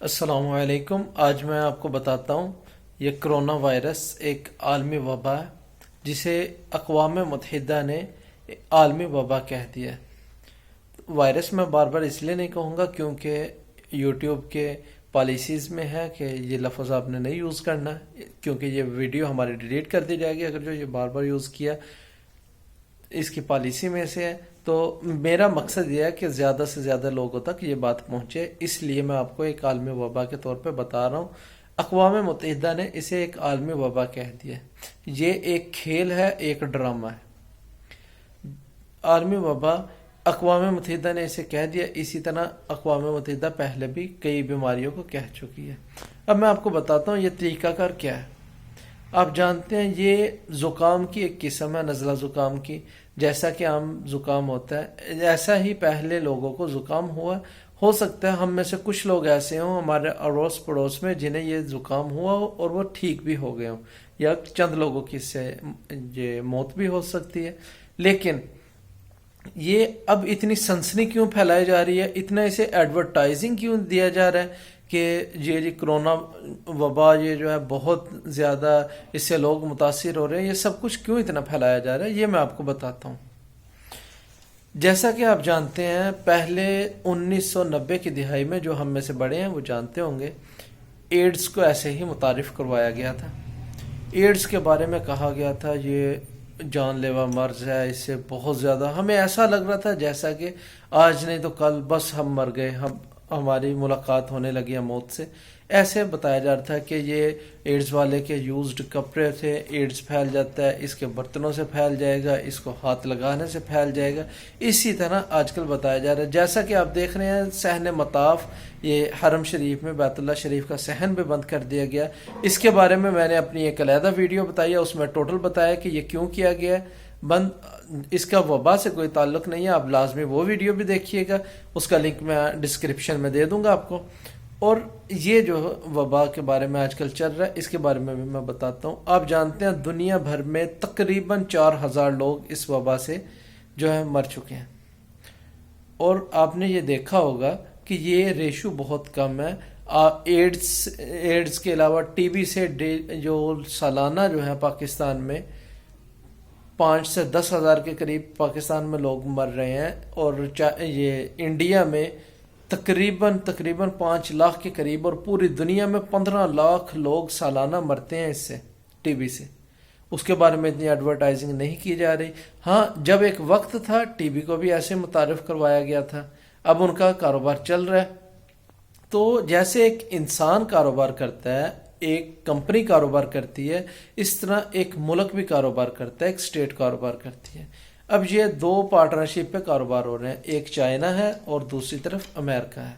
السلام علیکم۔ آج میں آپ کو بتاتا ہوں یہ کرونا وائرس ایک عالمی وبا ہے جسے اقوام متحدہ نے عالمی وبا کہہ دیا ہے۔ وائرس میں بار بار اس لیے نہیں کہوں گا کیونکہ یوٹیوب کے پالیسیز میں ہے کہ یہ لفظ آپ نے نہیں یوز کرنا، کیونکہ یہ ویڈیو ہماری ڈیلیٹ کر دی جائے گی اگر جو یہ بار بار یوز کیا، اس کی پالیسی میں سے ہے۔ تو میرا مقصد یہ ہے کہ زیادہ سے زیادہ لوگوں تک یہ بات پہنچے، اس لیے میں آپ کو ایک عالمی وبا کے طور پہ بتا رہا ہوں۔ اقوام متحدہ نے اسے ایک عالمی وبا کہہ دیا ہے۔ یہ ایک کھیل ہے، ایک ڈرامہ ہے۔ عالمی وبا اقوام متحدہ نے اسے کہہ دیا، اسی طرح اقوام متحدہ پہلے بھی کئی بیماریوں کو کہہ چکی ہے۔ اب میں آپ کو بتاتا ہوں یہ طریقہ کار کیا ہے۔ آپ جانتے ہیں یہ زکام کی ایک قسم ہے، نزلہ زکام کی، جیسا کہ عام زکام ہوتا ہے ایسا ہی پہلے لوگوں کو زکام ہوا۔ ہو سکتا ہے ہم میں سے کچھ لوگ ایسے ہوں ہمارے اڑوس پڑوس میں جنہیں یہ زکام ہوا ہو اور وہ ٹھیک بھی ہو گئے ہوں، یا چند لوگوں کی اس سے یہ موت بھی ہو سکتی ہے۔ لیکن یہ اب اتنی سنسنی کیوں پھیلائی جا رہی ہے، اتنا اسے ایڈورٹائزنگ کیوں دیا جا رہا ہے کہ یہ کرونا وبا یہ جو ہے بہت زیادہ اس سے لوگ متاثر ہو رہے ہیں، یہ سب کچھ کیوں اتنا پھیلایا جا رہا ہے، یہ میں آپ کو بتاتا ہوں۔ جیسا کہ آپ جانتے ہیں پہلے 1990 کی دہائی میں، جو ہم میں سے بڑے ہیں وہ جانتے ہوں گے، ایڈز کو ایسے ہی متعارف کروایا گیا تھا۔ ایڈز کے بارے میں کہا گیا تھا یہ جان لیوا مرض ہے، اس سے بہت زیادہ ہمیں ایسا لگ رہا تھا جیسا کہ آج نہیں تو کل بس ہم مر گئے، ہماری ملاقات ہونے لگی ہے موت سے۔ ایسے بتایا جا رہا تھا کہ یہ ایڈز والے کے یوزڈ کپڑے تھے، ایڈز پھیل جاتا ہے، اس کے برتنوں سے پھیل جائے گا، اس کو ہاتھ لگانے سے پھیل جائے گا۔ اسی طرح آج کل بتایا جا رہا ہے، جیسا کہ آپ دیکھ رہے ہیں صحن مطاف، یہ حرم شریف میں بیت اللہ شریف کا صحن بھی بند کر دیا گیا۔ اس کے بارے میں نے اپنی ایک علیحدہ ویڈیو بتائی ہے، اس میں ٹوٹل بتایا کہ یہ کیوں کیا گیا ہے بند۔ اس کا وبا سے کوئی تعلق نہیں ہے، آپ لازمی وہ ویڈیو بھی دیکھیے گا، اس کا لنک میں ڈسکرپشن میں دے دوں گا آپ کو۔ اور یہ جو وبا کے بارے میں آج کل چل رہا ہے اس کے بارے میں بھی میں بتاتا ہوں۔ آپ جانتے ہیں دنیا بھر میں تقریباً 4000 لوگ اس وبا سے جو ہے مر چکے ہیں، اور آپ نے یہ دیکھا ہوگا کہ یہ ریشو بہت کم ہے۔ ایڈز کے علاوہ ٹی بی سے جو سالانہ جو ہے پاکستان میں 5 سے 10 ہزار کے قریب پاکستان میں لوگ مر رہے ہیں، اور یہ انڈیا میں تقریباً 5 لاکھ کے قریب، اور پوری دنیا میں 15 لاکھ لوگ سالانہ مرتے ہیں اس سے، ٹی بی سے۔ اس کے بارے میں اتنی ایڈورٹائزنگ نہیں کی جا رہی۔ ہاں جب ایک وقت تھا ٹی بی کو بھی ایسے متعارف کروایا گیا تھا، اب ان کا کاروبار چل رہا ہے۔ تو جیسے ایک انسان کاروبار کرتا ہے، ایک کمپنی کاروبار کرتی ہے، اس طرح ایک ملک بھی کاروبار کرتا ہے، ایک اسٹیٹ کاروبار کرتی ہے۔ اب یہ 2 پارٹنرشپ پہ کاروبار ہو رہے ہیں، ایک چائنا ہے اور دوسری طرف امریکہ ہے،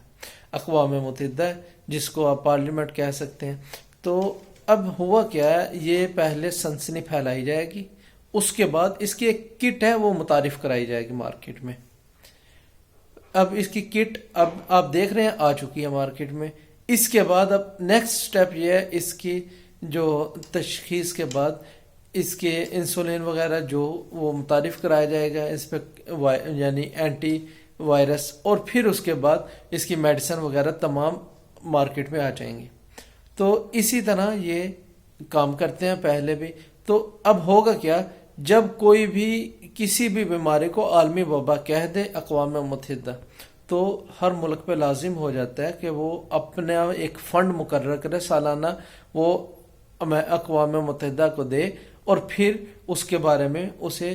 اقوام متحدہ ہے جس کو آپ پارلیمنٹ کہہ سکتے ہیں۔ تو اب ہوا کیا ہے، یہ پہلے سنسنی پھیلائی جائے گی، اس کے بعد اس کی ایک کٹ ہے وہ متعارف کرائی جائے گی مارکیٹ میں۔ اب اس کی کٹ اب آپ دیکھ رہے ہیں آ چکی ہے مارکیٹ میں۔ اس کے بعد اب نیکسٹ سٹیپ یہ ہے، اس کی جو تشخیص کے بعد اس کے انسولین وغیرہ جو وہ متعارف کرایا جائے گا اس پہ، یعنی اینٹی وائرس، اور پھر اس کے بعد اس کی میڈیسن وغیرہ تمام مارکیٹ میں آ جائیں گی۔ تو اسی طرح یہ کام کرتے ہیں پہلے بھی۔ تو اب ہوگا کیا، جب کوئی بھی کسی بھی بیماری کو عالمی وبا کہہ دے اقوام متحدہ، تو ہر ملک پہ لازم ہو جاتا ہے کہ وہ اپنا ایک فنڈ مقرر کرے سالانہ، وہ اقوام متحدہ کو دے، اور پھر اس کے بارے میں اسے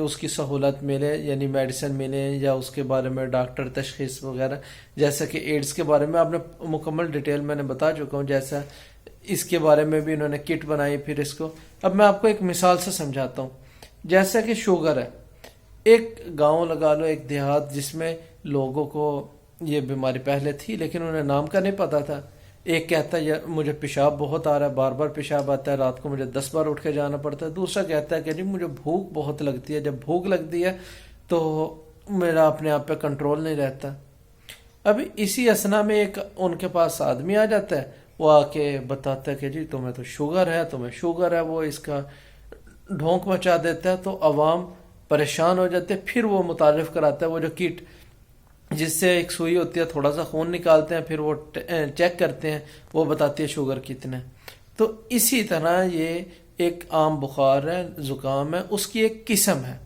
اس کی سہولت ملے، یعنی میڈیسن ملے، یا اس کے بارے میں ڈاکٹر تشخیص وغیرہ۔ جیسا کہ ایڈز کے بارے میں آپ نے مکمل ڈیٹیل میں نے بتا چکا ہوں، جیسا اس کے بارے میں بھی انہوں نے کٹ بنائی پھر اس کو۔ اب میں آپ کو ایک مثال سے سمجھاتا ہوں، جیسا کہ شوگر ہے، ایک گاؤں لگا لو، ایک دیہات جس میں لوگوں کو یہ بیماری پہلے تھی لیکن انہیں نام کا نہیں پتا تھا۔ ایک کہتا ہے مجھے پیشاب بہت آ رہا ہے، بار بار پیشاب آتا ہے، رات کو مجھے 10 بار اٹھ کے جانا پڑتا ہے۔ دوسرا کہتا ہے کہ جی مجھے بھوک بہت لگتی ہے، جب بھوک لگتی ہے تو میرا اپنے آپ پہ کنٹرول نہیں رہتا۔ اب اسی اثنا میں ایک ان کے پاس آدمی آ جاتا ہے، وہ آ کے بتاتا ہے کہ جی تمہیں تو شوگر ہے، تمہیں شوگر ہے، وہ اس کا ڈھونک مچا دیتا ہے، تو عوام پریشان ہو جاتے ہیں۔ پھر وہ متعارف کراتا ہے وہ جو کٹ جس سے ایک سوئی ہوتی ہے، تھوڑا سا خون نکالتے ہیں، پھر وہ چیک کرتے ہیں، وہ بتاتی ہے شوگر کتنے. تو اسی طرح یہ ایک عام بخار ہے، زکام ہے، اس کی ایک قسم ہے.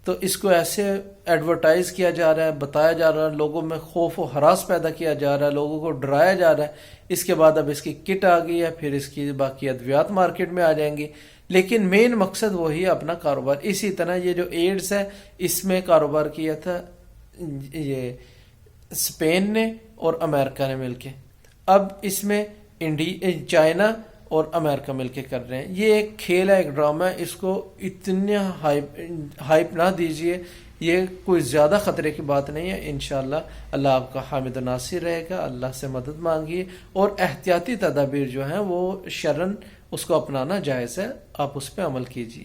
تو اس کو ایسے ایڈورٹائز کیا جا رہا ہے، بتایا جا رہا ہے، لوگوں میں خوف و ہراس پیدا کیا جا رہا ہے، لوگوں کو ڈرایا جا رہا ہے. اس کے بعد اب اس کی کٹ آ گئی ہے، پھر اس کی باقی ادویات مارکیٹ میں آ جائیں گی، لیکن مین مقصد وہی ہے، اپنا کاروبار. اسی طرح یہ جو ایڈز ہے، اس میں کاروبار کیا تھا یہ اسپین نے اور امریکہ نے مل کے. اب اس میں چائنا اور امریکہ مل کے کر رہے ہیں. یہ ایک کھیل ہے، ایک ڈرامہ ہے، اس کو اتنا ہائپ نہ دیجئے. یہ کوئی زیادہ خطرے کی بات نہیں ہے. انشاءاللہ اللہ آپ کا حامد و ناصر رہے گا. اللہ سے مدد مانگیے، اور احتیاطی تدابیر جو ہیں وہ شرعاً اس کو اپنانا جائز ہے، آپ اس پہ عمل کیجئے.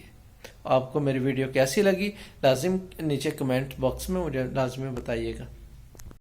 آپ کو میری ویڈیو کیسی لگی لازم نیچے کمنٹ باکس میں مجھے لازمی بتائیے گا.